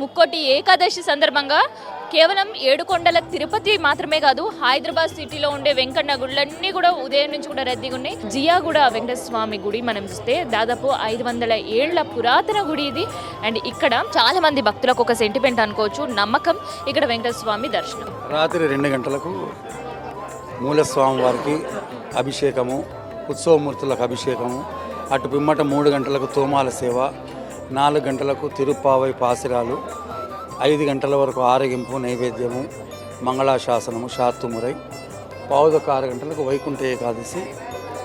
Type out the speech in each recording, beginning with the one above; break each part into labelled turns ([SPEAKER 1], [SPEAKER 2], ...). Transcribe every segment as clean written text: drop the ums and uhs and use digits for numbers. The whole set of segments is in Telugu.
[SPEAKER 1] ముక్కోటి ఏకాదశి సందర్భంగా కేవలం ఏడుకొండల తిరుపతి మాత్రమే కాదు, హైదరాబాద్ సిటీలో ఉండే వెంకన్న గుళ్ళన్నీ కూడా ఉదయం నుంచి కూడా రద్దీగా ఉన్నాయి. జియాగూడ వెంకటేశ్వర స్వామి గుడి మనం చూస్తే దాదాపు 500 ఏళ్ల పురాతన గుడి ఇది. అండ్ ఇక్కడ చాలా మంది భక్తులకు ఒక సెంటిమెంట్ అనుకోవచ్చు, నమ్మకం. ఇక్కడ వెంకటేశ్వర స్వామి దర్శనం
[SPEAKER 2] రాత్రి 2 గంటలకు మూలస్వామి వారికి అభిషేకము, ఉత్సవమూర్తులకు అభిషేకము, అటు పిమ్మట 3 గంటలకు తోమాల సేవ, 4 గంటలకు తిరుప్పావై పాసిరాలు, 5 గంటల వరకు ఆరగింపు నైవేద్యము, మంగళాశాసనము, శాతుమురై, 5:15 గంటలకు వైకుంఠ ఏకాదశి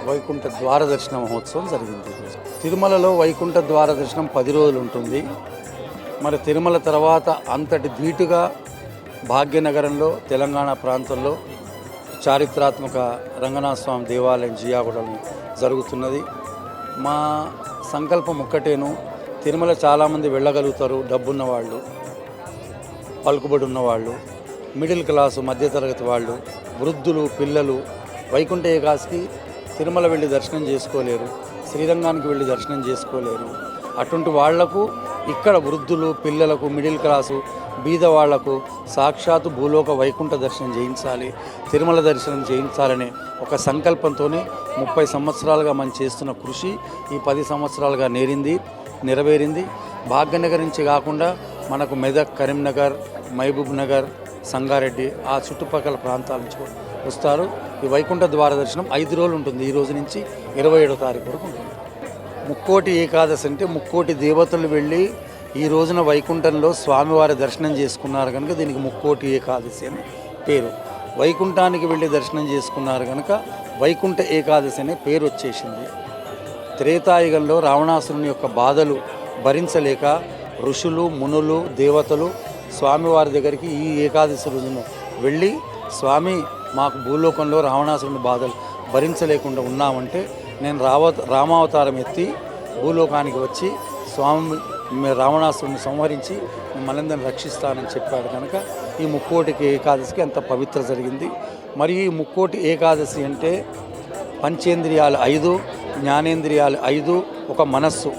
[SPEAKER 2] వైకుంఠ ద్వార దర్శన మహోత్సవం జరిగింది. తిరుమలలో వైకుంఠ ద్వార దర్శనం 10 రోజులు ఉంటుంది. మరి తిరుమల తర్వాత అంతటి ధీటుగా భాగ్యనగరంలో తెలంగాణ ప్రాంతంలో చారిత్రాత్మక రంగనాథ స్వామి దేవాలయం జియాగూడలో జరుగుతున్నది. మా సంకల్పం ఒక్కటేను, తిరుమల చాలామంది వెళ్ళగలుగుతారు, డబ్బున్న వాళ్ళు, పలుకుబడి ఉన్నవాళ్ళు, మిడిల్ క్లాసు మధ్యతరగతి వాళ్ళు, వృద్ధులు, పిల్లలు వైకుంఠ ఏకాదశికి తిరుమల వెళ్ళి దర్శనం చేసుకోలేరు, శ్రీరంగానికి వెళ్ళి దర్శనం చేసుకోలేరు. అటువంటి వాళ్లకు ఇక్కడ వృద్ధులు, పిల్లలకు, మిడిల్ క్లాసు, బీద వాళ్లకు సాక్షాత్తు భూలోక వైకుంఠ దర్శనం చేయించాలి, తిరుమల దర్శనం చేయించాలనే ఒక సంకల్పంతోనే 30 సంవత్సరాలుగా మనం చేస్తున్న కృషి ఈ 10 సంవత్సరాలుగా నెరవేరింది. భాగ్యనగర్ నుంచి కాకుండా మనకు మెదక్, కరీంనగర్, మహబూబ్ నగర్, సంగారెడ్డి ఆ చుట్టుపక్కల ప్రాంతాల నుంచి వస్తారు. ఈ వైకుంఠ ద్వార దర్శనం 5 రోజులు ఉంటుంది. ఈ రోజు నుంచి 27వ తారీఖు వరకు ఉంటుంది. ముక్కోటి ఏకాదశి అంటే ముక్కోటి దేవతలు వెళ్ళి ఈ రోజున వైకుంఠంలో స్వామివారి దర్శనం చేసుకున్నారు కనుక దీనికి ముక్కోటి ఏకాదశి అని పేరు. వైకుంఠానికి వెళ్ళి దర్శనం చేసుకున్నారు కనుక వైకుంఠ ఏకాదశి అనే పేరు వచ్చేసింది. త్రేతాయుగంలో రావణాసురుని యొక్క బాధలు భరించలేక ఋషులు, మునులు, దేవతలు స్వామివారి దగ్గరికి ఈ ఏకాదశి రోజున వెళ్ళి, స్వామి మాకు భూలోకంలో రావణాసురుని బాధలు భరించలేకుండా ఉన్నామంటే నేను రామావతారం ఎత్తి భూలోకానికి వచ్చి స్వామి రావణాసురుని సంహరించి మనందరిని రక్షిస్తానని చెప్పాడు కనుక ఈ ముక్కోటికి ఏకాదశికి అంత పవిత్ర జరిగింది. మరియు ఈ ముక్కోటి ఏకాదశి అంటే పంచేంద్రియాలు 5, జ్ఞానేంద్రియాలు 5, ఒక మనస్సు,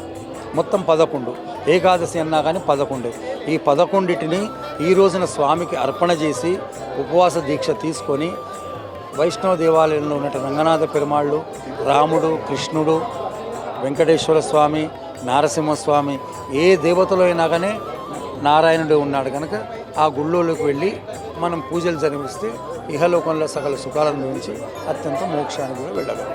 [SPEAKER 2] మొత్తం 11. ఏకాదశి అన్నా కానీ 11. ఈ 11టిని ఈ రోజున స్వామికి అర్పణ చేసి ఉపవాస దీక్ష తీసుకొని వైష్ణవ దేవాలయంలో ఉన్న రంగనాథ పెరుమాళ్ళు, రాముడు, కృష్ణుడు, వెంకటేశ్వర స్వామి, నారసింహస్వామి, ఏ దేవతలో అయినా కానీ నారాయణుడు ఉన్నాడు కనుక ఆ గుళ్ళోకి వెళ్ళి మనం పూజలు జరిపిస్తే ఇహలోకంలో సకల సుఖాలను అనుభవించి అత్యంత మోక్షానికి కూడా వెళ్ళగలం.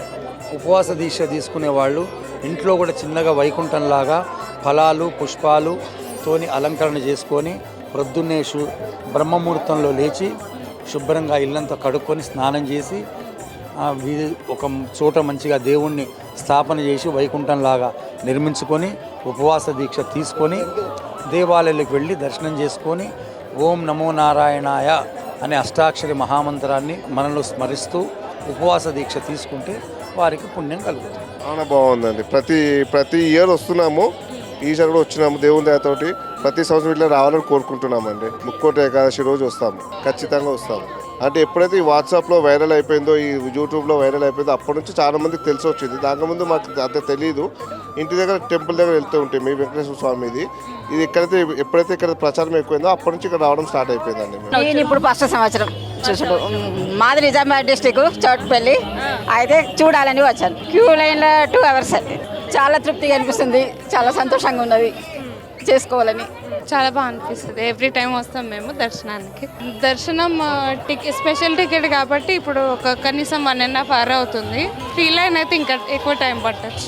[SPEAKER 2] ఉపవాస దీక్ష తీసుకునే వాళ్ళు ఇంట్లో కూడా చిన్నగా వైకుంఠంలాగా ఫలాలు, పుష్పాలుతోని అలంకరణ చేసుకొని ప్రొద్దున్నే బ్రహ్మముహూర్తంలో లేచి శుభ్రంగా ఇల్లంతా కడుక్కొని స్నానం చేసి ఒక చోట మంచిగా దేవుణ్ణి స్థాపన చేసి వైకుంఠంలాగా నిర్మించుకొని ఉపవాస దీక్ష తీసుకొని దేవాలయాలకు వెళ్ళి దర్శనం చేసుకొని ఓం నమో నారాయణాయ అనే అష్టాక్షరి మహామంత్రాన్ని మనలో స్మరిస్తూ ఉపవాస దీక్ష తీసుకుంటే వారికి పుణ్యం కలుగుతుంది.
[SPEAKER 3] చాలా బాగుందండి. ప్రతి ఇయర్ వస్తున్నాము, ఈసారి కూడా వచ్చినాము దేవుని దయతోటి. ప్రతి సంవత్సరం ఇట్లా రావాలని కోరుకుంటున్నామండి. ముక్కోటి ఏకాదశి రోజు వస్తాము, ఖచ్చితంగా వస్తాము. అంటే ఎప్పుడైతే ఈ వాట్సాప్లో వైరల్ అయిపోయిందో, ఈ యూట్యూబ్లో వైరల్ అయిపోయిందో అప్పటి నుంచి చాలా మందికి తెలిసి వచ్చింది. దానిముందు మాకు అంత తెలియదు. ఇంటి దగ్గర టెంపుల్ దగ్గర వెళ్తూ ఉంటాయి మీ వెంకటేశ్వర స్వామిది. ఇది ఎప్పుడైతే ఇక్కడ ప్రచారం ఎక్కువైందో అప్పటి నుంచి ఇక్కడ రావడం స్టార్ట్ అయిపోయిందండి.
[SPEAKER 4] నేను ఇప్పుడు ఫస్ట్ సంవత్సరం చూసాడు. మాది నిజామాబాద్ డిస్టిక్ చోటుపల్లి. అయితే చూడాలని వచ్చాను. క్యూ లైన్లో 2 hours అండి. చాలా తృప్తిగా అనిపిస్తుంది, చాలా సంతోషంగా ఉన్నది, చేసుకోవాలని
[SPEAKER 5] చాలా బాగా అనిపిస్తుంది. ఎవ్రీ టైం వస్తాం మేము దర్శనానికి. దర్శనం స్పెషల్ టికెట్ కాబట్టి ఇప్పుడు కనీసం 1.5 hour అవుతుంది. ఫ్రీ లైన్ అయితే ఇంకా ఎక్కువ టైం పట్టచ్చు.